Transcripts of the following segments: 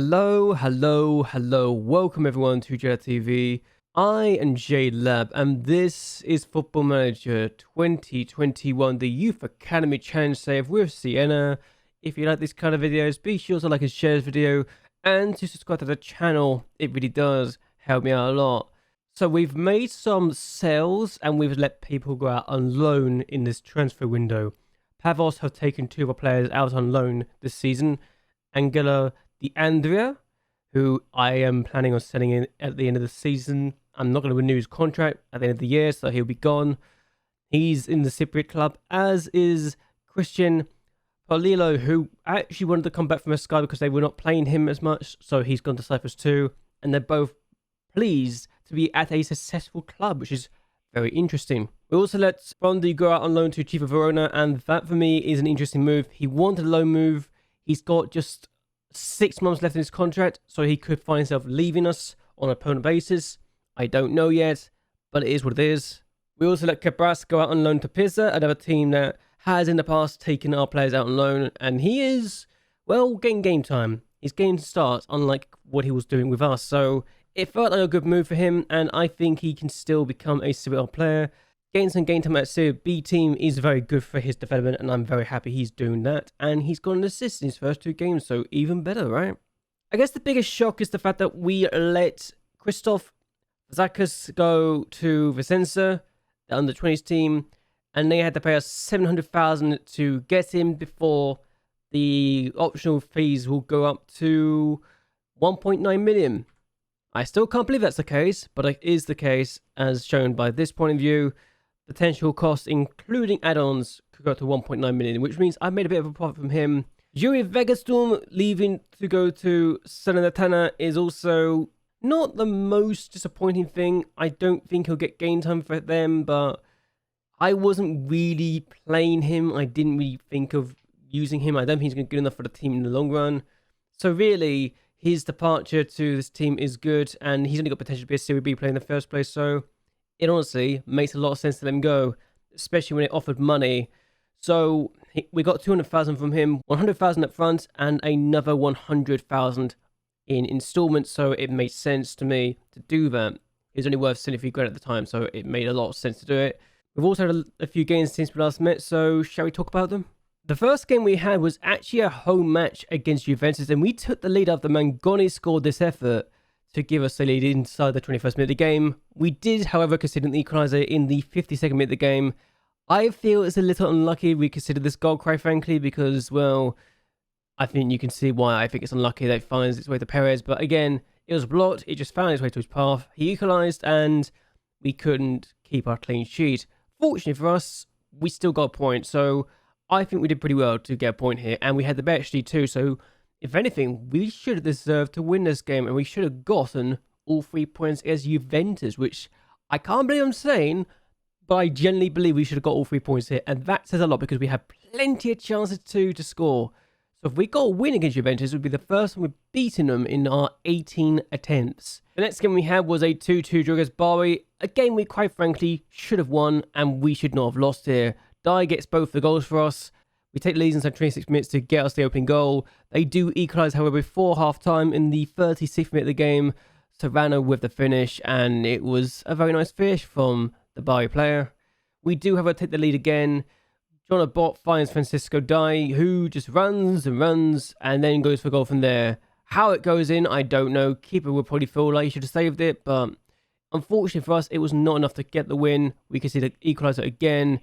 Hello. Welcome everyone to JLABTV. I am JLAB and this is Football Manager 2021, the Youth Academy Challenge save with Siena. If you like these kind of videos, be sure to like and share this video and to subscribe to the channel. It really does help me out a lot. So we've made some sales and we've let people go out on loan in this transfer window. Pavos have taken two of our players out on loan this season. Angela the Andrea, who I am planning on selling in at the end of the season. I'm not going to renew his contract at the end of the year, so he'll be gone. He's in the Cypriot club, as is Christian Paulilo, who actually wanted to come back from Sky because they were not playing him as much, so he's gone to Cyprus too. And they're both pleased to be at a successful club, which is very interesting. We also let Bondi go out on loan to Chief of Verona, and that for me is an interesting move. He wanted a loan move. He's got just 6 months left in his contract, so he could find himself leaving us on a permanent basis. I don't know yet, but it is what it is. We also let Cabras go out on loan to Pisa, another team that has in the past taken our players out on loan, and he is, well, getting game time. He's getting starts, unlike what he was doing with us, so it felt like a good move for him, and I think he can still become a Serie A player. Getting some game time at Serie B team is very good for his development, and I'm very happy he's doing that. And he's got an assist in his first 2 games, so even better, right? I guess the biggest shock is the fact that we let Christoph Zakas go to Vicenza, the under-20s team, and they had to pay us 700,000 to get him before the optional fees will go up to 1.9 million. I still can't believe that's the case, but it is the case as shown by this point of view. Potential cost, including add-ons, could go to 1.9 million, which means I made a bit of a profit from him. Yuri Vegastorm leaving to go to Salernitana is also not the most disappointing thing. I don't think he'll get game time for them, but I wasn't really playing him. I didn't really think of using him. I don't think he's good enough for the team in the long run. So really, his departure to this team is good, and he's only got potential to be a Serie B player in the first place, so it honestly makes a lot of sense to let him go, especially when it offered money. So we got 200,000 from him, 100,000 up front, and another 100,000 in installments. So it made sense to me to do that. It was only worth 73 grand at the time, so it made a lot of sense to do it. We've also had a few games since we last met, so shall we talk about them? The first game we had was actually a home match against Juventus, and we took the lead after Mangoni scored this effort to give us the lead inside the 21st minute of the game. We did, however, consider an equaliser in the 52nd minute of the game. I feel it's a little unlucky we considered this goal, quite frankly, because, well, I think you can see why I think it's unlucky that it finds its way to Perez. But again, it was blocked. It just found its way to his path. He equalised, and we couldn't keep our clean sheet. Fortunately for us, we still got a point. So I think we did pretty well to get a point here. And we had the bet actually too. So if anything, we should have deserved to win this game, and we should have gotten all 3 points as Juventus, which I can't believe I'm saying, but I genuinely believe we should have got all 3 points here, and that says a lot because we had plenty of chances to score. So if we got a win against Juventus, it would be the first time we've beaten them in our 18 attempts. The next game we had was a 2-2 draw against Bari, a game we quite frankly should have won, and we should not have lost here. Dye gets both the goals for us. We take the lead inside 26 minutes to get us the opening goal. They do equalise, however, before half-time in the 36th minute of the game. Serrano with the finish, and it was a very nice finish from the Bari player. We do, however, take the lead again. John Abbott finds Francisco Dye, who just runs and runs, and then goes for goal from there. How it goes in, I don't know. Keeper would probably feel like he should have saved it, but unfortunately for us, it was not enough to get the win. We could see the equaliser again,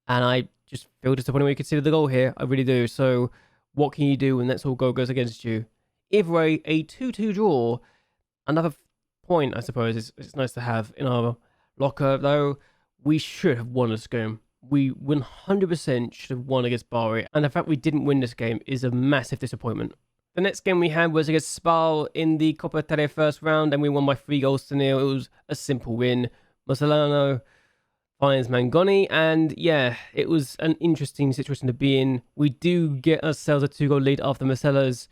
and I just feel disappointed when you consider the goal here. I really do. So what can you do when that sort of goal goes against you? Either way, a 2-2 draw. Another point, I suppose, it's nice to have in our locker, though. We should have won this game. We 100% should have won against Bari. And the fact we didn't win this game is a massive disappointment. The next game we had was against Spal in the Coppa Italia first round, and we won by 3-0. It was a simple win. Mussolano finds Mangoni, and yeah, it was an interesting situation to be in. We do get ourselves a 2-goal lead after Marcelo's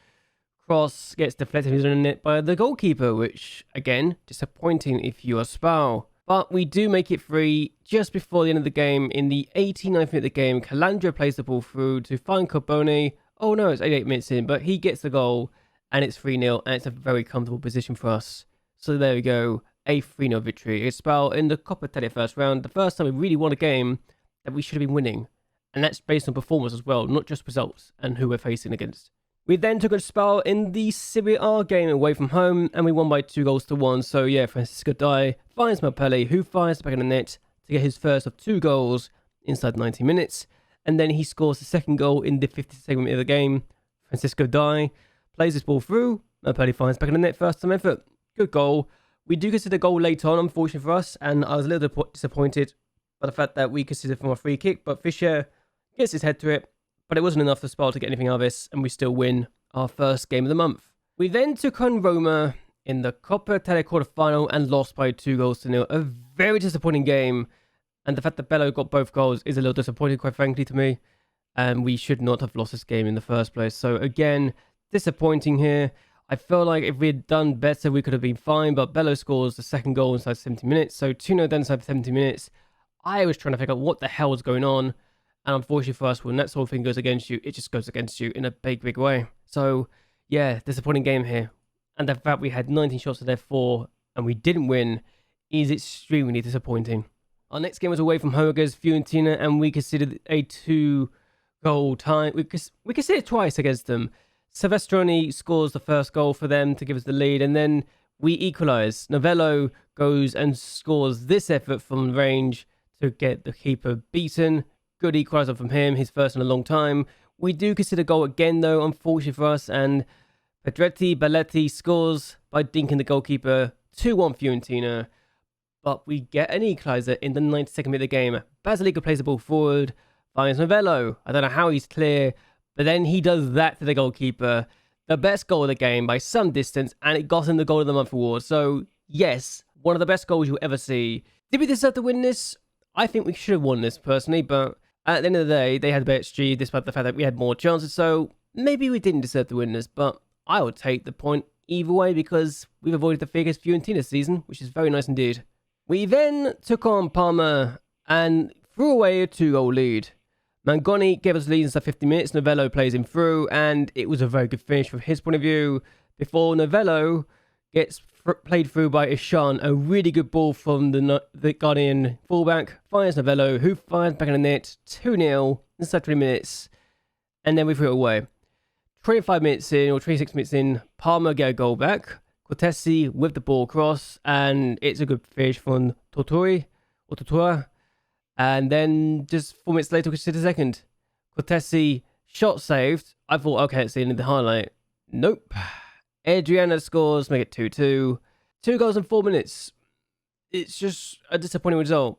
cross gets deflected in the net by the goalkeeper, which, again, disappointing if you are Spal. But we do make it 3 just before the end of the game. In the 89th minute of the game, Calandra plays the ball through to find Carbone. Oh no, it's 88 minutes in, but he gets the goal. and it's 3-0, and it's a very comfortable position for us. So there we go, a 3-0 victory against Spal in the Copa Tele first round. The first time we really won a game that we should have been winning. And that's based on performance as well, not just results and who we're facing against. We then took on Spal in the Serie A game away from home, and we won by 2-1. So yeah, Francisco Dai finds Mapelli, who fires the back of the net to get his first of 2 goals inside 90 minutes. And then he scores the second goal in the 52nd minute of the game. Francisco Dai plays this ball through. Mapelli finds back of the net, first time effort. Good goal. We do consider a goal late on, unfortunately for us, and I was a little disappointed by the fact that we considered from a free kick, but Fischer gets his head to it, but it wasn't enough for Spal to get anything out of this, and we still win our first game of the month. We then took on Roma in the Coppa Tele quarter-final and lost by 2-0. A very disappointing game, and the fact that Bello got both goals is a little disappointing, quite frankly, to me, and we should not have lost this game in the first place. So again, disappointing here. I feel like if we had done better, we could have been fine, but Bello scores the second goal inside 70 minutes, so 2-0 then inside 70 minutes. I was trying to figure out what the hell was going on, and unfortunately for us, when that sort of thing goes against you, it just goes against you in a big, big way. So, yeah, disappointing game here. And the fact we had 19 shots to their 4, and we didn't win, is extremely disappointing. Our next game was away from home against Fiorentina, and we considered a 2-goal tie. We considered twice against them. Silvestroni scores the first goal for them to give us the lead, and then we equalise. Novello goes and scores this effort from range to get the keeper beaten. Good equaliser from him, his first in a long time. We do consider goal again, though, unfortunately for us, and Pedretti Balletti scores by dinking the goalkeeper. 2-1 Fiorentina, but we get an equaliser in the 92nd minute of the game. Basilica plays the ball forward, finds Novello. I don't know how he's clear, but then he does that to the goalkeeper. The best goal of the game by some distance, and it got him the goal of the month award. So, yes, one of the best goals you'll ever see. Did we deserve to win this? I think we should have won this, personally, but at the end of the day, they had the better XG, despite the fact that we had more chances, so maybe we didn't deserve to win this, but I would take the point either way because we've avoided the biggest Fiorentina season, which is very nice indeed. We then took on Parma and threw away a 2-goal lead. Mangoni gave us the lead inside 50 minutes, Novello plays him through, and it was a very good finish from his point of view, before Novello gets played through by Ishan. A really good ball from the Guardian fullback. Finds Novello, who fires back in the net. 2-0 inside 20 minutes. And then we threw it away. 25 minutes in, or 26 minutes in, Parma get a goal back. Cortesi with the ball across. And it's a good finish from Tortora. And then just 4 minutes later, we consider the second. Cortesi, shot saved. I thought, okay, it's the end of the highlight. Nope. Adriana scores, make it 2-2. 2 goals in 4 minutes. It's just a disappointing result.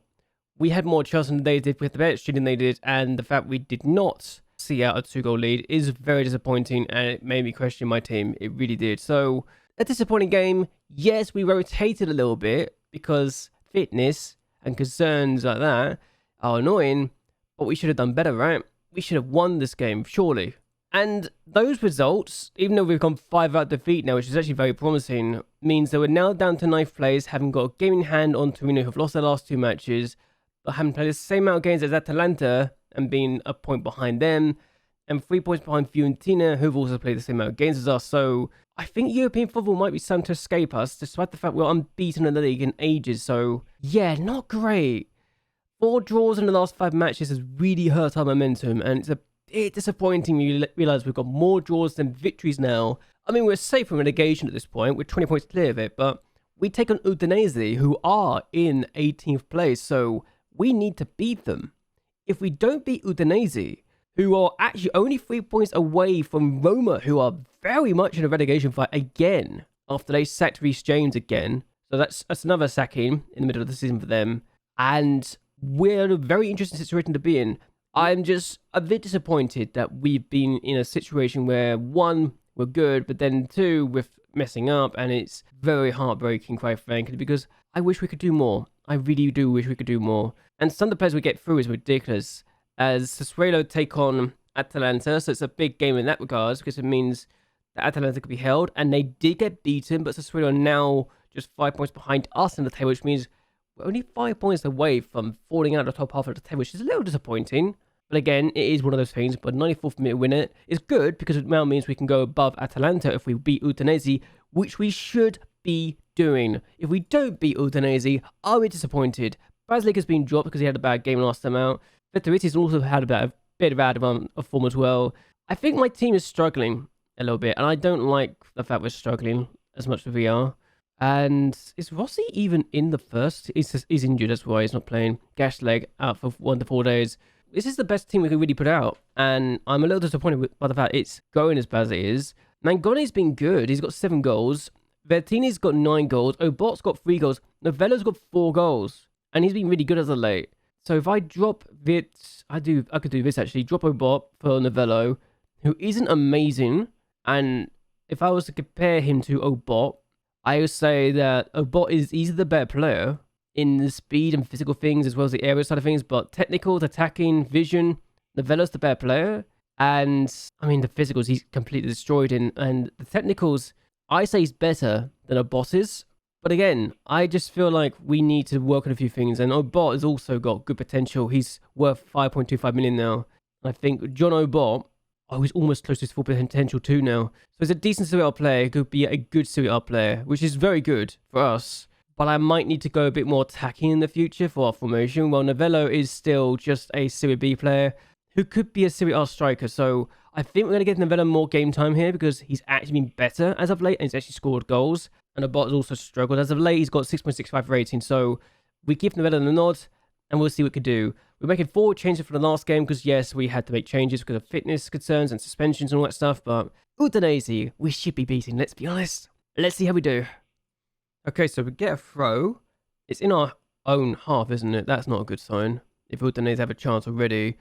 We had more chances than they did with the better than they did, and the fact we did not see out a 2-goal lead is very disappointing, and it made me question my team. It really did. So, a disappointing game. Yes, we rotated a little bit because fitness and concerns like that are annoying, but we should have done better, right? We should have won this game, surely. And those results, even though we've gone 5 out defeat now, which is actually very promising, means that we're now down to 9th place, having got a game in hand on Torino, who've lost their last 2 matches, but having played the same amount of games as Atalanta and been a point behind them, and 3 points behind Fiorentina, who've also played the same amount of games as us. So I think European football might be starting to escape us, despite the fact we're unbeaten in the league in ages. So yeah, not great. 4 draws in the last 5 matches has really hurt our momentum, and it's a bit disappointing when you realise we've got more draws than victories now. I mean, we're safe from relegation at this point. We're 20 points clear of it, but we take on Udinese, who are in 18th place, so we need to beat them. If we don't beat Udinese, who are actually only 3 points away from Roma, who are very much in a relegation fight again, after they sacked Reece James again. So that's another sacking in the middle of the season for them. And we're in a very interesting situation to be in. I'm just a bit disappointed that we've been in a situation where, 1, we're good, but then 2, we're messing up, and it's very heartbreaking, quite frankly, because I wish we could do more. I really do wish we could do more. And some of the players we get through is ridiculous, as Sassuolo take on Atalanta, so it's a big game in that regard, because it means that Atalanta could be held, and they did get beaten, but Sassuolo are now just 5 points behind us in the table, which means we're only 5 points away from falling out of the top half of the table, which is a little disappointing. But again, it is one of those things. But 94th minute winner is good because it now means we can go above Atalanta if we beat Udinese, which we should be doing. If we don't beat Udinese, are we disappointed? Basilic has been dropped because he had a bad game last time out. Vettoriti's also had a bit of out of form as well. I think my team is struggling a little bit, and I don't like the fact we're struggling as much as we are. And is Rossi even in the first? He's injured, that's why he's not playing. Gash leg, out for 1 to 4 days. This is the best team we could really put out, and I'm a little disappointed by the fact it's going as bad as it is. Mangone's been good. He's got 7 goals. Vertini's got 9 goals. Obot's got 3 goals. Novello's got 4 goals, and he's been really good as of late. So if I drop Vit, I could do this actually. Drop Obot for Novello, who isn't amazing, and if I was to compare him to Obot, I would say that Obot is easily the better player in the speed and physical things as well as the aerial side of things, but technicals, attacking, vision, Novello's the better player. And I mean, the physicals he's completely destroyed in, and the technicals, I say he's better than Obot is. But again, I just feel like we need to work on a few things, and Obot has also got good potential. He's worth 5.25 million now. I think John Obot, he's almost close to his full potential too now. So he's a decent Serie A player. He could be a good Serie A player, which is very good for us. But I might need to go a bit more attacking in the future for our formation. While Novello is still just a Serie B player who could be a Serie A striker. So I think we're going to give Novello more game time here because he's actually been better as of late and he's actually scored goals. And Obot has also struggled. As of late, he's got 6.65 rating. So we give Novello the nod and we'll see what we can do. We're making 4 changes for the last game because, yes, we had to make changes because of fitness concerns and suspensions and all that stuff. But Udinese, we should be beating, let's be honest. Let's see how we do. Okay, so we get a throw. It's in our own half, isn't it? That's not a good sign. If Udinese have a chance already.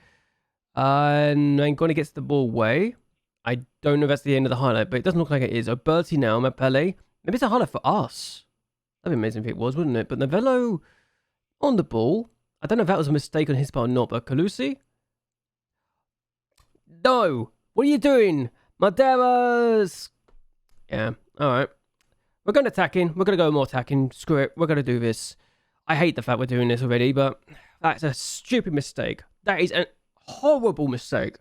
And Mangoni gets the ball away. I don't know if that's the end of the highlight, but it doesn't look like it is. Oberti now, Mapele. Maybe it's a highlight for us. That'd be amazing if it was, wouldn't it? But Novello on the ball. I don't know if that was a mistake on his part or not, but Calusi? No! What are you doing? Madeiras! Yeah, alright. We're going attacking. We're going to go more attacking. Screw it. We're going to do this. I hate the fact we're doing this already, but that's a stupid mistake. That is a horrible mistake.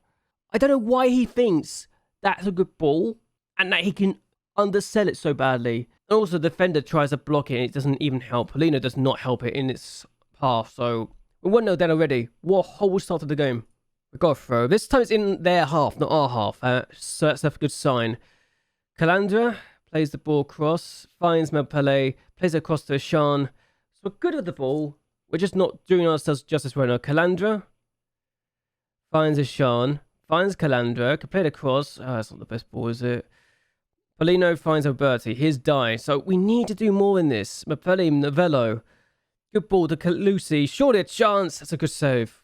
I don't know why he thinks that's a good ball and that he can undersell it so badly. And also, the defender tries to block it and it doesn't even help. Polino does not help it in its path, so we're 1-0 down already. What a whole start of the game. We got a throw. This time it's in their half, not our half. So that's a good sign. Calandra plays the ball across, finds Mapele, plays it across to Ashan. So we're good with the ball. We're just not doing ourselves justice right now. Calandra finds Ashan, finds Calandra, can play it across. Oh, that's not the best ball, is it? Polino finds Alberti. Here's Die. So we need to do more in this. Mapele, Novello. Good ball to Calusi. Surely a chance. That's a good save.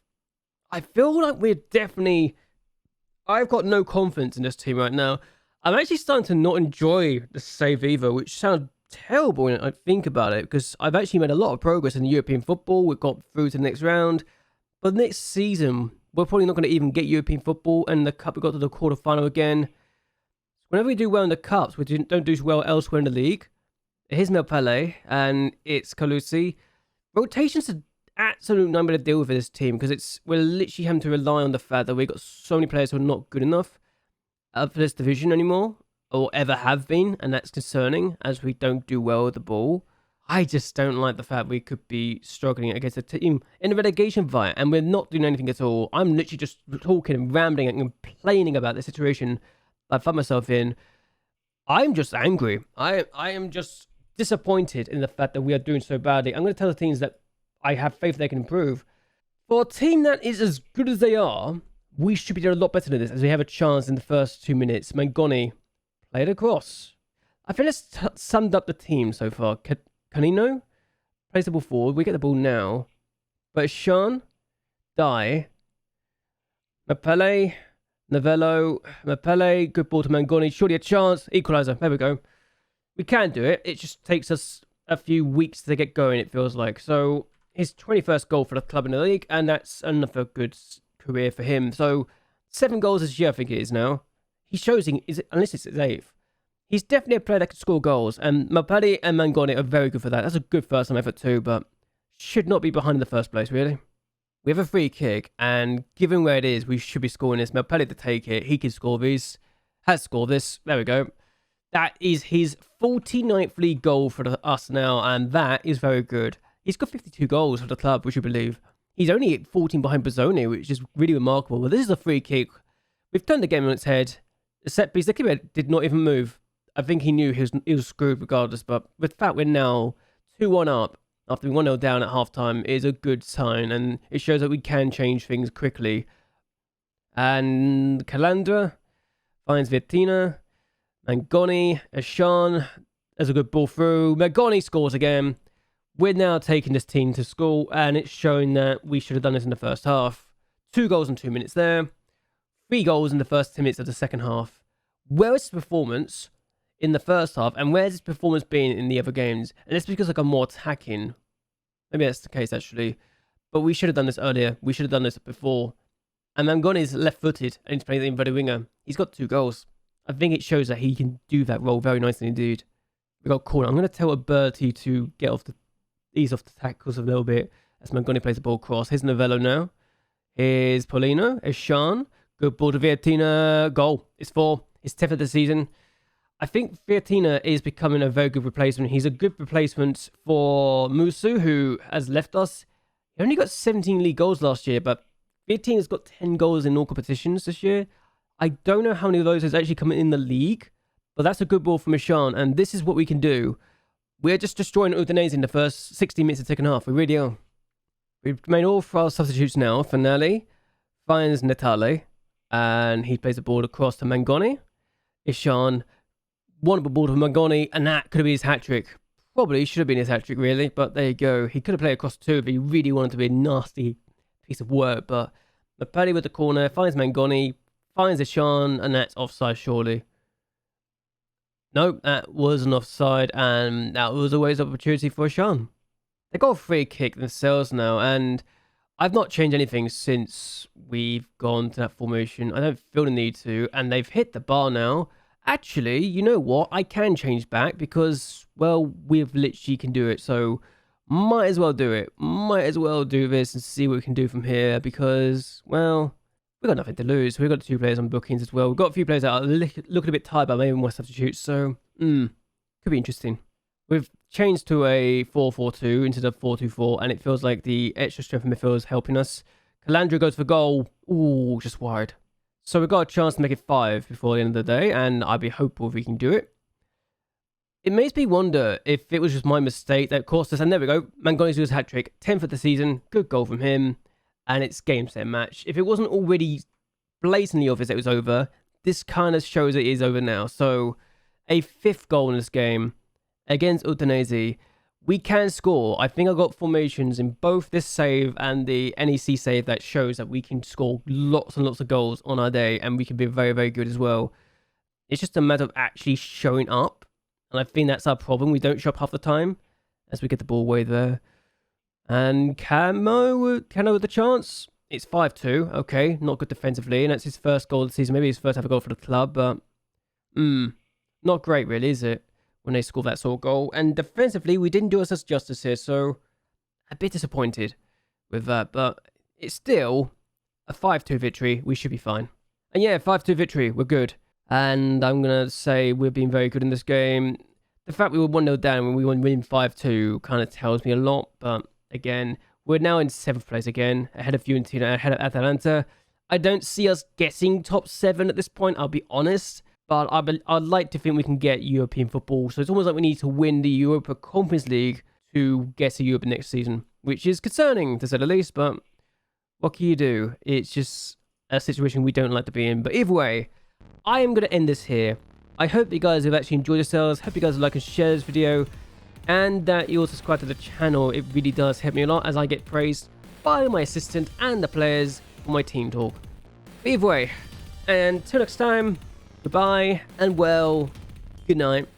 I feel like we're definitely... I've got no confidence in this team right now. I'm actually starting to not enjoy the save either, which sounds terrible when I think about it, because I've actually made a lot of progress in European football. We've got through to the next round. But next season, we're probably not going to even get European football, and the cup, we got to the quarterfinal again. Whenever we do well in the cups, we don't do well elsewhere in the league. Here's Mapele, and it's Calusi. Rotation's an absolute nightmare to deal with this team, because we're literally having to rely on the fact that we've got so many players who are not good enough for this division anymore, or ever have been, and that's concerning as we don't do well with the ball. I just don't like the fact we could be struggling against a team in a relegation fight, and we're not doing anything at all. I'm literally just talking and rambling and complaining about the situation I find myself in. I'm just angry. I am just disappointed in the fact that we are doing so badly. I'm going to tell the teams that I have faith they can improve. For a team that is as good as they are, we should be doing a lot better than this, as we have a chance in the first 2 minutes. Mangoni played across. I feel it's summed up the team so far. Canino plays the ball forward. We get the ball now. But Sean, Die, Mapele, Novello, Mapele, good ball to Mangoni. Surely a chance. Equalizer. There we go. We can do it. It just takes us a few weeks to get going, it feels like. So, his 21st goal for the club in the league, and that's another good career for him. So 7 goals this year, I think it is now. He shows, unless it's his 8th, he's definitely a player that can score goals. And Mapele and Mangoni are very good for that. That's a good first time effort too, but should not be behind in the first place, really. We have a free kick, and given where it is, we should be scoring this. MacLeod to take it. He can score these. Has scored this. There we go. That is his 49th league goal for us now, and that is very good. He's got 52 goals for the club, would you believe? He's only 14 behind Bazzoni, which is really remarkable. Well, this is a free kick. We've turned the game on its head. The set piece, the keeper did not even move. I think he knew he was screwed regardless, but the fact we're now 2-1 up after we 1-0 down at halftime is a good sign, and it shows that we can change things quickly. And Calandra finds Vietina. Mangoni, Ashan, there's a good ball through. Mangoni scores again. We're now taking this team to school, and it's showing that we should have done this in the first half. 2 goals in 2 minutes there. 3 goals in the first 10 minutes of the second half. Where is the performance in the first half, and where's his performance been in the other games? And it's because I'm more attacking. Maybe that's the case, actually. But we should have done this earlier. We should have done this before. And Mangoni is left-footed, and he's playing the inverted winger. He's got 2 goals. I think it shows that he can do that role very nicely indeed. We got corner. I'm going to tell Bertie to ease off the tackles a little bit as Mangoni plays the ball across. Here's Novello now. Here's Paulino. Here's Sean. Good ball to Vietina. Goal. It's 4. It's 10th of the season. I think Vietina is becoming a very good replacement. He's a good replacement for Musu, who has left us. He only got 17 league goals last year, but Vietina's got 10 goals in all competitions this year. I don't know how many of those has actually come in the league, but that's a good ball from Ashan, and this is what we can do. We're just destroying Udinese in the first 60 minutes of the second half. We really are. We've made all 4 substitutes now. Finale finds Natale, and he plays the ball across to Mangoni. Ashan, wonderful ball to Mangoni, and that could have been his hat-trick. Probably should have been his hat-trick, really, but there you go. He could have played across 2 if he really wanted to be a nasty piece of work, but Mapelli with the corner, finds Mangoni, finds Ashan, and that's offside, surely. Nope, that was an offside, and that was a waste of opportunity for Ashan. They got a free kick themselves now, and I've not changed anything since we've gone to that formation. I don't feel the need to, and they've hit the bar now. Actually, you know what? I can change back because, well, we've literally can do it, so might as well do it. Might as well do this and see what we can do from here because, well, we've got nothing to lose. We've got 2 players on bookings as well. We've got a few players that are looking a bit tired, but maybe more substitutes. So, could be interesting. We've changed to a 4-4-2 instead of 4-2-4, and it feels like the extra strength in midfield is helping us. Calandra goes for goal. Ooh, just wide. So we've got a chance to make it 5 before the end of the day, and I'd be hopeful if we can do it. It makes me wonder if it was just my mistake that cost us. And there we go. Mangoni's does hat-trick. 10th of the season. Good goal from him. And it's game, set, match. If it wasn't already blatantly obvious it was over, this kind of shows it is over now. So, a 5th goal in this game against Udinese. We can score. I think I got formations in both this save and the NEC save that shows that we can score lots and lots of goals on our day. And we can be very, very good as well. It's just a matter of actually showing up. And I think that's our problem. We don't show up half the time as we get the ball away there. And Cano with the chance. It's 5-2. Okay, not good defensively. And that's his first goal of the season. Maybe his first ever goal for the club. But, not great really, is it? When they score that sort of goal. And defensively, we didn't do us justice here. So, a bit disappointed with that. But it's still a 5-2 victory. We should be fine. And yeah, 5-2 victory. We're good. And I'm going to say we've been very good in this game. The fact we were 1-0 down when we won winning 5-2 kind of tells me a lot. But again, we're now in 7th place again, ahead of Fiorentina, ahead of Atalanta. I don't see us getting top 7 at this point, I'll be honest. But I'd like to think we can get European football. So it's almost like we need to win the Europa Conference League to get to Europe next season. Which is concerning, to say the least. But what can you do? It's just a situation we don't like to be in. But either way, I am going to end this here. I hope you guys have actually enjoyed yourselves. Hope you guys like and share this video. And that you all subscribe to the channel. It really does help me a lot as I get praised by my assistant and the players for my team talk. But either way, until next time, goodbye and well, good night.